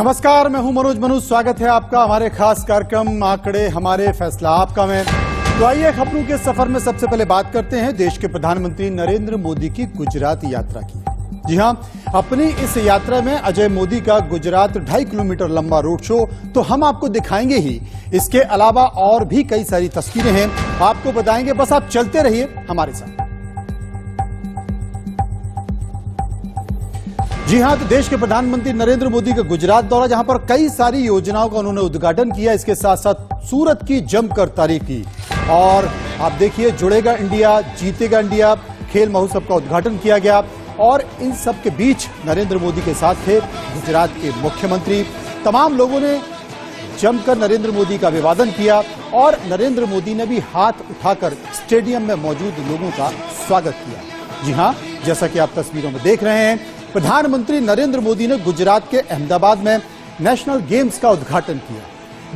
नमस्कार, मैं हूं मनोज। स्वागत है आपका हमारे खास कार्यक्रम आंकड़े हमारे फैसला आपका में। तो आइए खबरों के सफर में सबसे पहले बात करते हैं देश के प्रधानमंत्री नरेंद्र मोदी की गुजरात यात्रा की। जी हां, अपनी इस यात्रा में अजय मोदी का गुजरात 2.5 किलोमीटर लंबा रोड शो तो हम आपको दिखाएंगे ही। इसके अलावा और भी कई सारी तस्वीरें हैं, आपको बताएंगे। बस आप चलते रहिए हमारे साथ। जी हां, तो देश के प्रधानमंत्री नरेंद्र मोदी का गुजरात दौरा, जहां पर कई सारी योजनाओं का उन्होंने उद्घाटन किया। इसके साथ साथ सूरत की जमकर तारीफ की। और आप देखिए, जुड़ेगा इंडिया, जीतेगा इंडिया खेल महोत्सव का उद्घाटन किया गया। और इन सब के बीच नरेंद्र मोदी के साथ थे गुजरात के मुख्यमंत्री। तमाम लोगों ने जमकर नरेंद्र मोदी का अभिवादन किया और नरेंद्र मोदी ने भी हाथ उठाकर स्टेडियम में मौजूद लोगों का स्वागत किया। जी हां, जैसा कि आप तस्वीरों में देख रहे हैं, प्रधानमंत्री नरेंद्र मोदी ने गुजरात के अहमदाबाद में नेशनल गेम्स का उद्घाटन किया,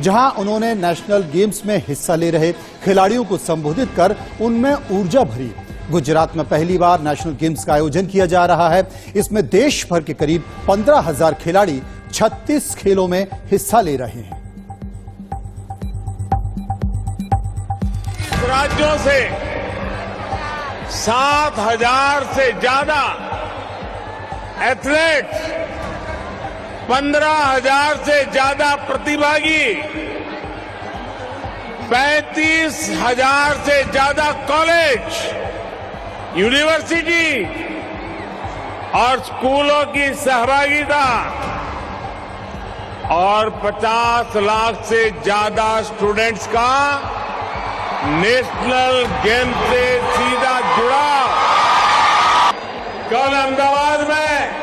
जहां उन्होंने नेशनल गेम्स में हिस्सा ले रहे खिलाड़ियों को संबोधित कर उनमें ऊर्जा भरी। गुजरात में पहली बार नेशनल गेम्स का आयोजन किया जा रहा है। इसमें देश भर के करीब 15,000 खिलाड़ी 36 खेलों में हिस्सा ले रहे हैं। राज्यों से 7,000 से ज्यादा एथलीट्स, 15,000 से ज्यादा प्रतिभागी, 35,000 से ज्यादा कॉलेज, यूनिवर्सिटी और स्कूलों की सहभागिता और 50 लाख से ज्यादा स्टूडेंट्स का नेशनल गेम से सीधा जुड़ाव। कल अहमदाबाद में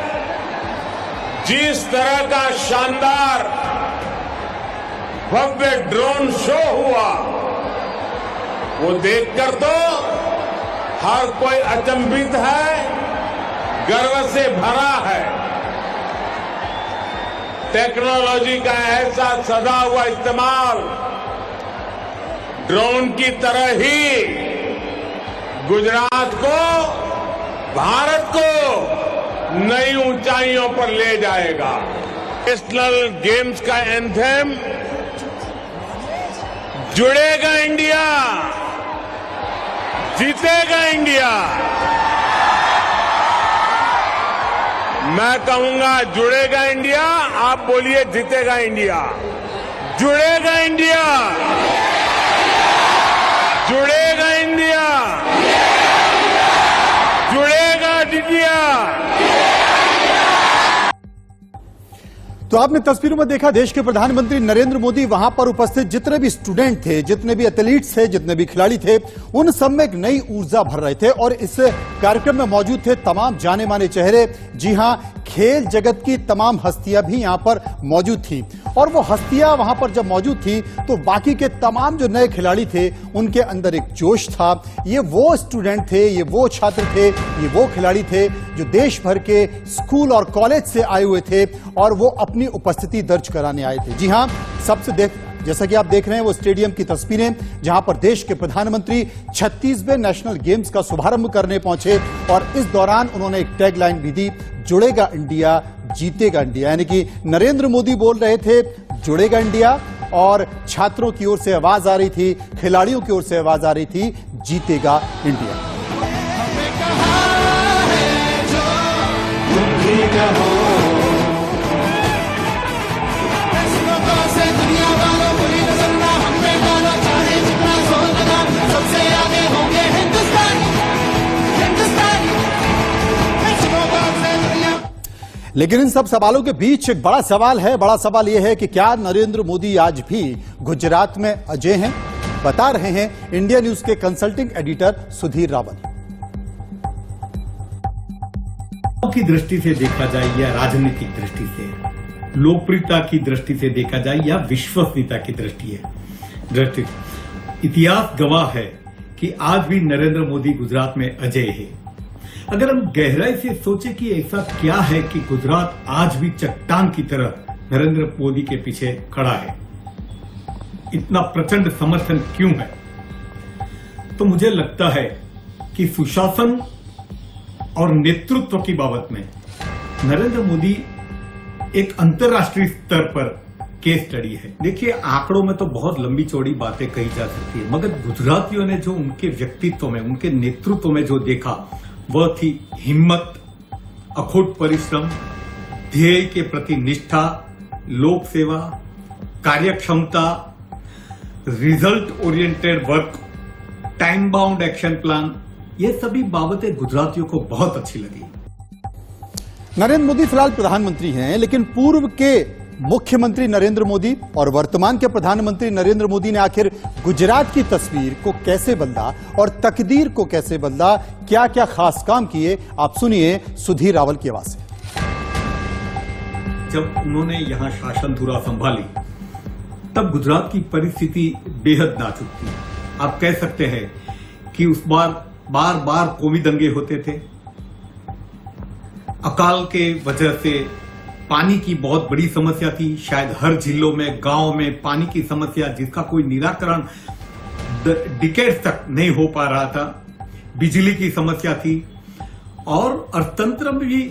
जिस तरह का शानदार भव्य ड्रोन शो हुआ, वो देखकर तो हर कोई अचंभित है, गर्व से भरा है। टेक्नोलॉजी का ऐसा सदा हुआ इस्तेमाल ड्रोन की तरह ही गुजरात को, भारत को नई ऊंचाइयों पर ले जाएगा। नेशनल गेम्स का एंथम जुड़ेगा इंडिया, जीतेगा इंडिया। मैं कहूंगा जुड़ेगा इंडिया, आप बोलिए जीतेगा इंडिया। जुड़ेगा इंडिया, जुड़ेगा इंडिया, जुड़ेगा इंडिया। तो आपने तस्वीरों में देखा, देश के प्रधानमंत्री नरेंद्र मोदी वहां पर उपस्थित जितने भी स्टूडेंट थे, जितने भी एथलीट्स थे, जितने भी खिलाड़ी थे, उन सब में एक नई ऊर्जा भर रहे थे। और इस कार्यक्रम में मौजूद थे तमाम जाने माने चेहरे। जी हां, खेल जगत की तमाम हस्तियां भी यहां पर मौजूद थी। और वो हस्तियां वहां पर जब मौजूद थी तो बाकी के तमाम जो नए खिलाड़ी थे, उनके अंदर एक जोश था। ये वो स्टूडेंट थे, ये वो छात्र थे, ये वो खिलाड़ी थे जो देश भर के स्कूल और कॉलेज से आए हुए थे और वो अपनी उपस्थिति दर्ज कराने आए थे। जी हां, जैसा कि आप देख रहे हैं वो स्टेडियम की तस्वीरें, जहां पर देश के प्रधानमंत्री 36वें नेशनल गेम्स का शुभारंभ करने पहुंचे। और इस दौरान उन्होंने एक टैगलाइन भी दी, जुड़ेगा इंडिया, जीतेगा इंडिया। यानी कि नरेंद्र मोदी बोल रहे थे जुड़ेगा इंडिया, और छात्रों की ओर से आवाज आ रही थी, खिलाड़ियों की ओर से आवाज आ रही थी, जीतेगा इंडिया। लेकिन इन सब सवालों के बीच एक बड़ा सवाल है। बड़ा सवाल यह है कि क्या नरेंद्र मोदी आज भी गुजरात में अजय हैं? बता रहे हैं इंडिया न्यूज के कंसल्टिंग एडिटर सुधीर रावल। की दृष्टि से देखा जाए या राजनीतिक दृष्टि से, लोकप्रियता की दृष्टि से देखा जाए या विश्वसनीयता की दृष्टि, इतिहास गवाह है कि आज भी नरेंद्र मोदी गुजरात में अजय है। अगर हम गहराई से सोचे कि ऐसा क्या है कि गुजरात आज भी चट्टान की तरह नरेंद्र मोदी के पीछे खड़ा है, इतना प्रचंड समर्थन क्यों है, तो मुझे लगता है कि सुशासन और नेतृत्व की बाबत में नरेंद्र मोदी एक अंतर्राष्ट्रीय स्तर पर केस स्टडी है। देखिए, आंकड़ों में तो बहुत लंबी चौड़ी बातें कही जा सकती है, मगर गुजरातियों ने जो उनके व्यक्तित्व में, उनके नेतृत्व में जो देखा वह थी हिम्मत, अखूट परिश्रम, ध्येय के प्रति निष्ठा, लोक सेवा, कार्यक्षमता, result oriented work, time bound action plan, ये सभी बाबतें गुजरातियों को बहुत अच्छी लगी। नरेंद्र मोदी फिलहाल प्रधानमंत्री हैं, लेकिन पूर्व के मुख्यमंत्री नरेंद्र मोदी और वर्तमान के प्रधानमंत्री नरेंद्र मोदी ने आखिर गुजरात की तस्वीर को कैसे बदला और तकदीर को कैसे बदला, क्या क्या खास काम किए, आप सुनिए सुधीर रावल की आवाज से। जब उन्होंने यहां शासन धुरा संभाली तब गुजरात की परिस्थिति बेहद नाजुक थी। आप कह सकते हैं कि उस बार बार कौमी दंगे होते थे। अकाल के वजह से पानी की बहुत बड़ी समस्या थी। शायद हर जिलों में, गांव में पानी की समस्या जिसका कोई निराकरण डिकेड्स तक नहीं हो पा रहा था। बिजली की समस्या थी और अर्थतंत्र में भी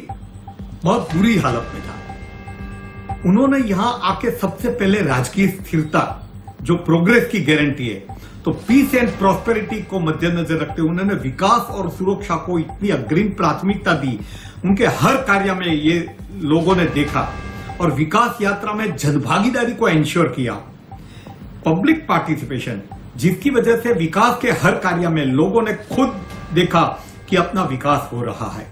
बहुत बुरी हालत में था। उन्होंने यहां आके सबसे पहले राजकीय स्थिरता, जो प्रोग्रेस की गारंटी है, तो पीस एंड प्रॉस्पेरिटी को मद्देनजर रखते हुए उन्होंने विकास और सुरक्षा को इतनी अग्रिम प्राथमिकता दी। उनके हर कार्य में ये लोगों ने देखा और विकास यात्रा में जनभागीदारी को एंश्योर किया। पब्लिक पार्टिसिपेशन, जिसकी वजह से विकास के हर कार्य में लोगों ने खुद देखा कि अपना विकास हो रहा है।